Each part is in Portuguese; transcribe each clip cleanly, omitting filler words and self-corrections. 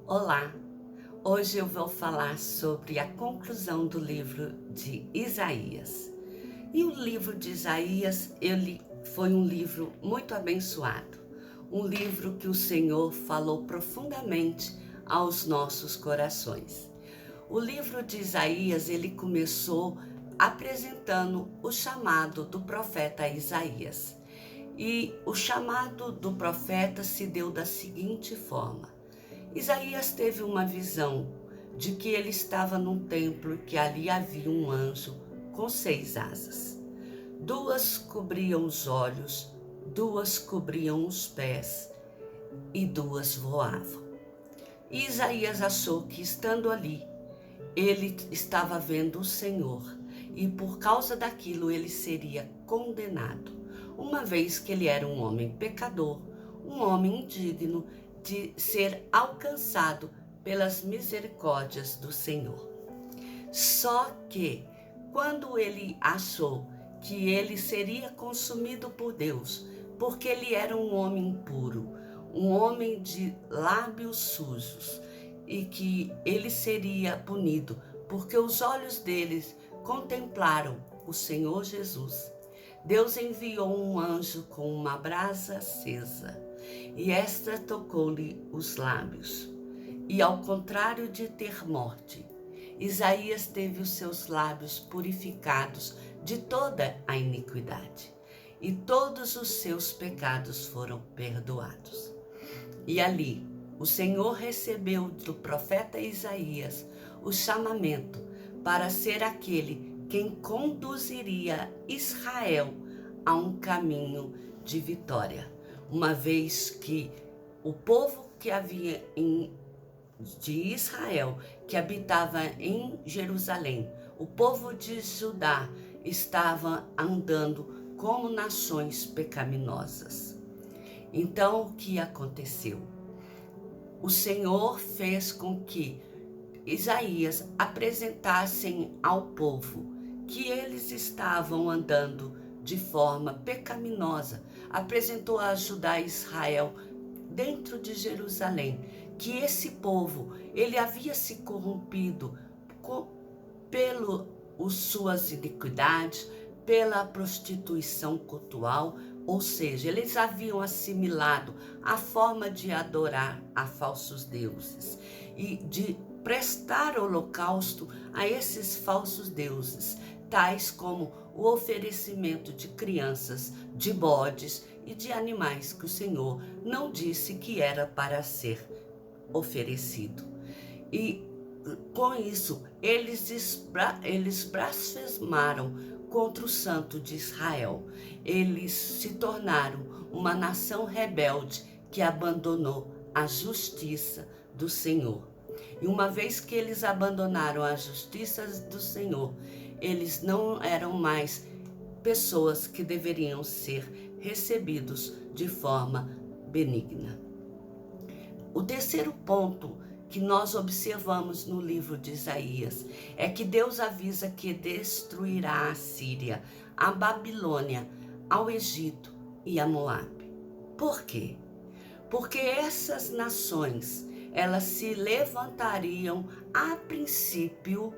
Olá, hoje eu vou falar sobre a conclusão do livro de Isaías. E o livro de Isaías, ele foi um livro muito abençoado, um livro que o Senhor falou profundamente aos nossos corações. O livro de Isaías, ele começou apresentando o chamado do profeta Isaías. E o chamado do profeta se deu da seguinte forma: Isaías teve uma visão de que ele estava num templo e que ali havia um anjo com 6 asas. 2 cobriam os olhos, 2 cobriam os pés e 2 voavam. E Isaías achou que, estando ali, ele estava vendo o Senhor e por causa daquilo ele seria condenado, uma vez que ele era um homem pecador, um homem indigno de ser alcançado pelas misericórdias do Senhor. Só que, quando ele achou que ele seria consumido por Deus, porque ele era um homem impuro, um homem de lábios sujos, e que ele seria punido, porque os olhos deles contemplaram o Senhor Jesus, Deus enviou um anjo com uma brasa acesa, e esta tocou-lhe os lábios. E ao contrário de ter morte, Isaías teve os seus lábios purificados de toda a iniquidade, e todos os seus pecados foram perdoados. E ali, o Senhor recebeu do profeta Isaías o chamamento para ser aquele quem conduziria Israel a um caminho de vitória, uma vez que o povo que havia de Israel, que habitava em Jerusalém, o povo de Judá, estava andando como nações pecaminosas. Então, o que aconteceu? O Senhor fez com que Isaías apresentassem ao povo que eles estavam andando de forma pecaminosa. Apresentou a Judá e Israel dentro de Jerusalém, que esse povo, ele havia se corrompido pelas suas iniquidades, pela prostituição cultural, ou seja, eles haviam assimilado a forma de adorar a falsos deuses e de prestar holocausto a esses falsos deuses, tais como o oferecimento de crianças, de bodes e de animais que o Senhor não disse que era para ser oferecido. E com isso, eles blasfemaram contra o Santo de Israel. Eles se tornaram uma nação rebelde que abandonou a justiça do Senhor. E uma vez que eles abandonaram a justiça do Senhor, eles não eram mais pessoas que deveriam ser recebidos de forma benigna. O terceiro ponto que nós observamos no livro de Isaías é que Deus avisa que destruirá a Síria, a Babilônia, ao Egito e a Moabe. Por quê? Porque essas nações, elas se levantariam a princípio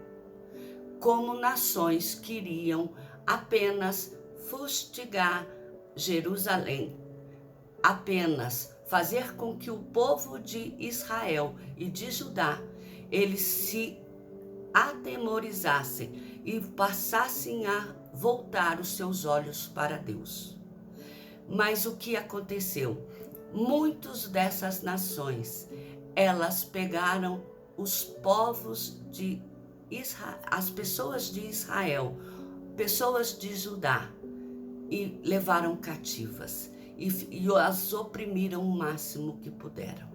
como nações que iriam apenas fustigar Jerusalém, apenas fazer com que o povo de Israel e de Judá, eles se atemorizassem e passassem a voltar os seus olhos para Deus. Mas o que aconteceu? Muitas dessas nações, elas pegaram os povos de Israel, as pessoas de Israel, pessoas de Judá, e levaram cativas e as oprimiram o máximo que puderam.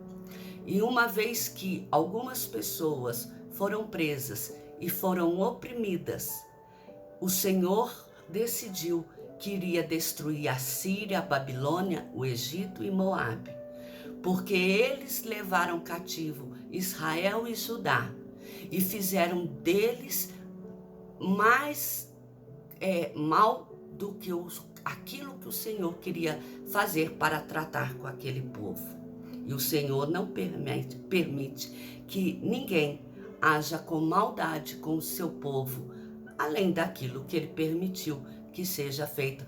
E uma vez que algumas pessoas foram presas e foram oprimidas, o Senhor decidiu que iria destruir a Síria, a Babilônia, o Egito e Moabe, porque eles levaram cativo Israel e Judá e fizeram deles mais mal do que aquilo que o Senhor queria fazer para tratar com aquele povo. E o Senhor não permite que ninguém haja com maldade com o seu povo, além daquilo que ele permitiu que seja feito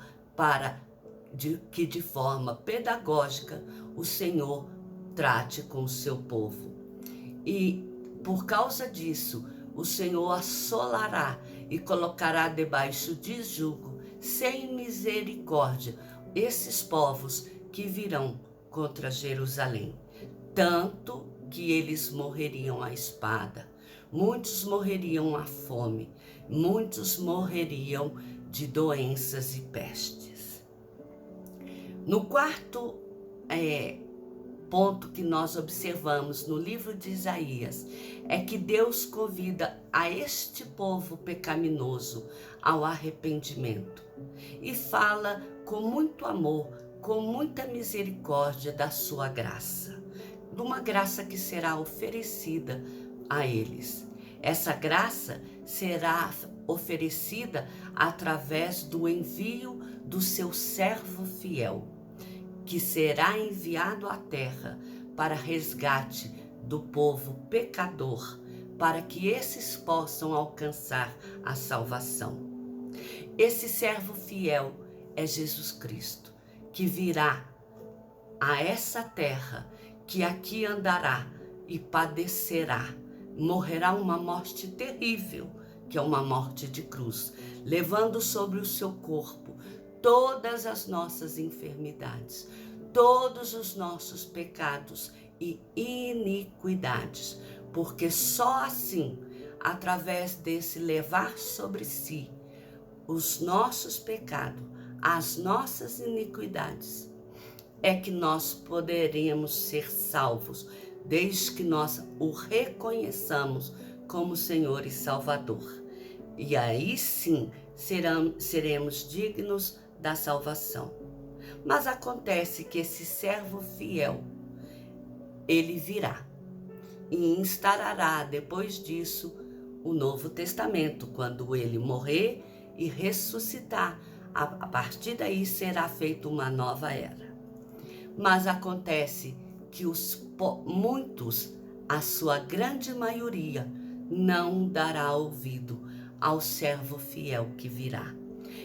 que de forma pedagógica o Senhor trate com o seu povo. E por causa disso, o Senhor assolará e colocará debaixo de jugo, sem misericórdia, esses povos que virão contra Jerusalém. Tanto que eles morreriam à espada, muitos morreriam à fome, muitos morreriam de doenças e pestes. No quarto ponto que nós observamos no livro de Isaías é que Deus convida a este povo pecaminoso ao arrependimento e fala com muito amor, com muita misericórdia da sua graça, de uma graça que será oferecida a eles. Essa graça será oferecida através do envio do seu servo fiel, que será enviado à terra para resgate do povo pecador, para que esses possam alcançar a salvação. Esse servo fiel é Jesus Cristo, que virá a essa terra, que aqui andará e padecerá, morrerá uma morte terrível, que é uma morte de cruz, levando sobre o seu corpo todas as nossas enfermidades, todos os nossos pecados e iniquidades, porque só assim, através desse levar sobre si os nossos pecados, as nossas iniquidades, é que nós poderemos ser salvos, desde que nós o reconheçamos como Senhor e Salvador. E aí sim seremos dignos da salvação. Mas acontece que esse servo fiel, ele virá e instaurará depois disso o Novo Testamento, quando ele morrer e ressuscitar. A partir daí será feita uma nova era. Mas acontece que muitos, a sua grande maioria, não dará ouvido ao servo fiel que virá.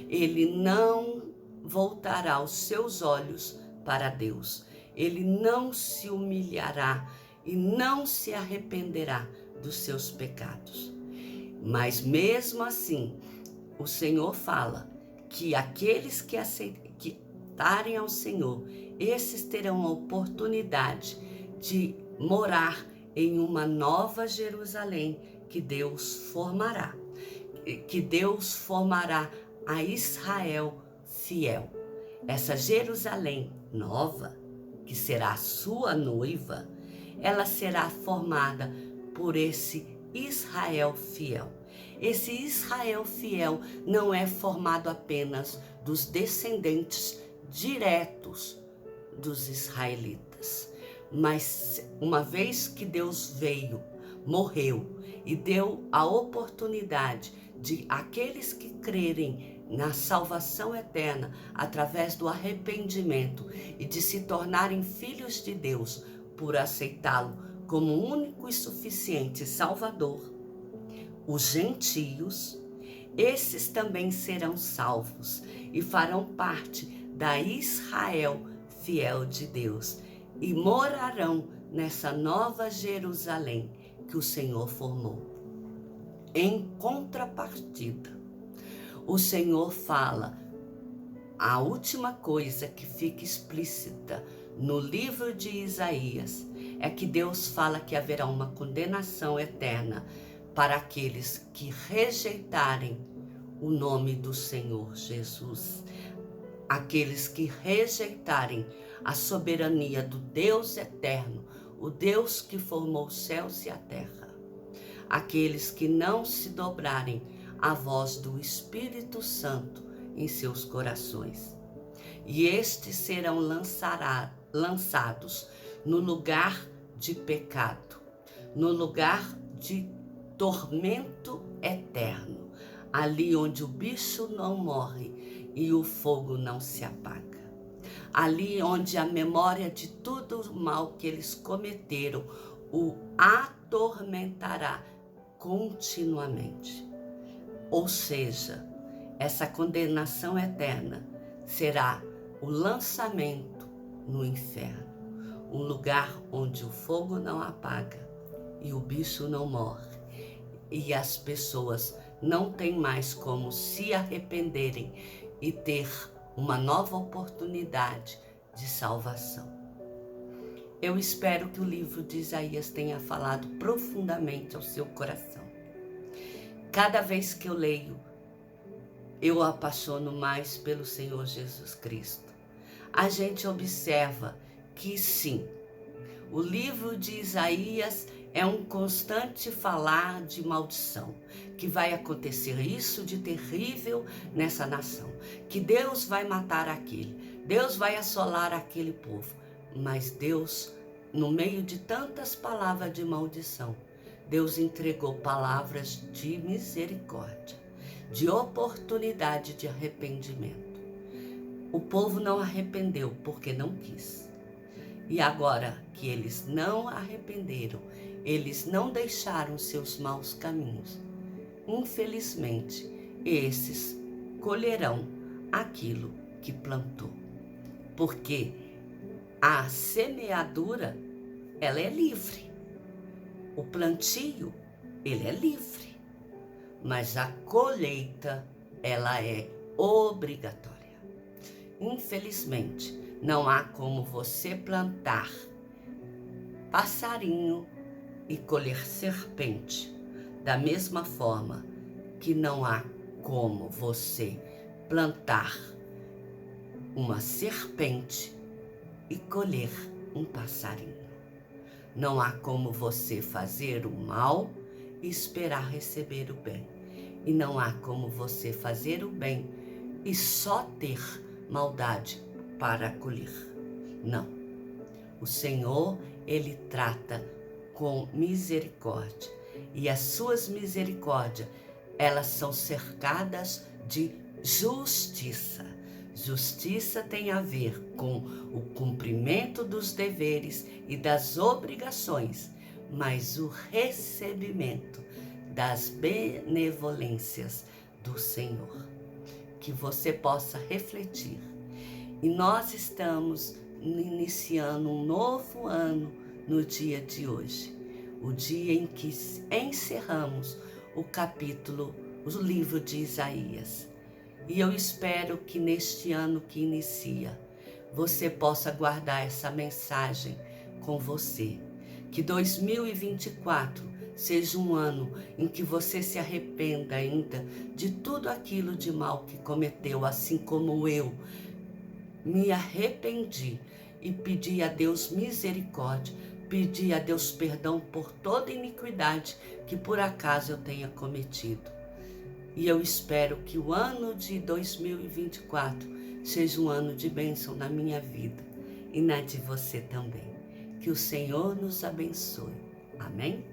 Ele não voltará os seus olhos para Deus. Ele não se humilhará e não se arrependerá dos seus pecados. Mas mesmo assim, o Senhor fala que aqueles que aceitarem ao Senhor, esses terão a oportunidade de morar em uma nova Jerusalém que Deus formará. Que Deus formará a Israel fiel. Essa Jerusalém nova, que será a sua noiva, ela será formada por esse Israel fiel. Esse Israel fiel não é formado apenas dos descendentes diretos dos israelitas, mas uma vez que Deus veio, morreu e deu a oportunidade de aqueles que crerem na salvação eterna através do arrependimento e de se tornarem filhos de Deus por aceitá-lo como único e suficiente Salvador, os gentios, esses também serão salvos e farão parte da Israel fiel de Deus e morarão nessa nova Jerusalém que o Senhor formou. Em contrapartida, o Senhor fala, a última coisa que fica explícita no livro de Isaías é que Deus fala que haverá uma condenação eterna para aqueles que rejeitarem o nome do Senhor Jesus, aqueles que rejeitarem a soberania do Deus eterno, o Deus que formou os céus e a terra, aqueles que não se dobrarem à voz do Espírito Santo em seus corações. E estes serão lançados no lugar de pecado, no lugar de tormento eterno, ali onde o bicho não morre e o fogo não se apaga. ali onde a memória de tudo o mal que eles cometeram o atormentará continuamente. Ou seja, essa condenação eterna será o lançamento no inferno, um lugar onde o fogo não apaga e o bicho não morre, e as pessoas não têm mais como se arrependerem e ter uma nova oportunidade de salvação. Eu espero que o livro de Isaías tenha falado profundamente ao seu coração. Cada vez que eu leio, eu apaixono mais pelo Senhor Jesus Cristo. A gente observa que sim, o livro de Isaías é um constante falar de maldição, que vai acontecer isso de terrível nessa nação, que Deus vai matar aquele, Deus vai assolar aquele povo. Mas Deus, no meio de tantas palavras de maldição, Deus entregou palavras de misericórdia, de oportunidade de arrependimento. O povo não arrependeu porque não quis. E agora que eles não arrependeram, eles não deixaram seus maus caminhos, infelizmente, esses colherão aquilo que plantou. Porque a semeadura, ela é livre. O plantio, ele é livre. Mas a colheita, ela é obrigatória. Infelizmente, não há como você plantar passarinho e colher serpente. Da mesma forma que não há como você plantar uma serpente e colher um passarinho. Não há como você fazer o mal e esperar receber o bem. E não há como você fazer o bem e só ter maldade para colher. Não. O Senhor, Ele trata com misericórdia. E as suas misericórdias, elas são cercadas de justiça. Justiça tem a ver com o cumprimento dos deveres e das obrigações, mas o recebimento das benevolências do Senhor. Que você possa refletir. E nós estamos iniciando um novo ano no dia de hoje, o dia em que encerramos o livro de Isaías. E eu espero que neste ano que inicia, você possa guardar essa mensagem com você. Que 2024 seja um ano em que você se arrependa ainda de tudo aquilo de mal que cometeu, assim como eu me arrependi e pedi a Deus misericórdia, pedi a Deus perdão por toda iniquidade que por acaso eu tenha cometido. E eu espero que o ano de 2024 seja um ano de bênção na minha vida e na de você também. Que o Senhor nos abençoe. Amém?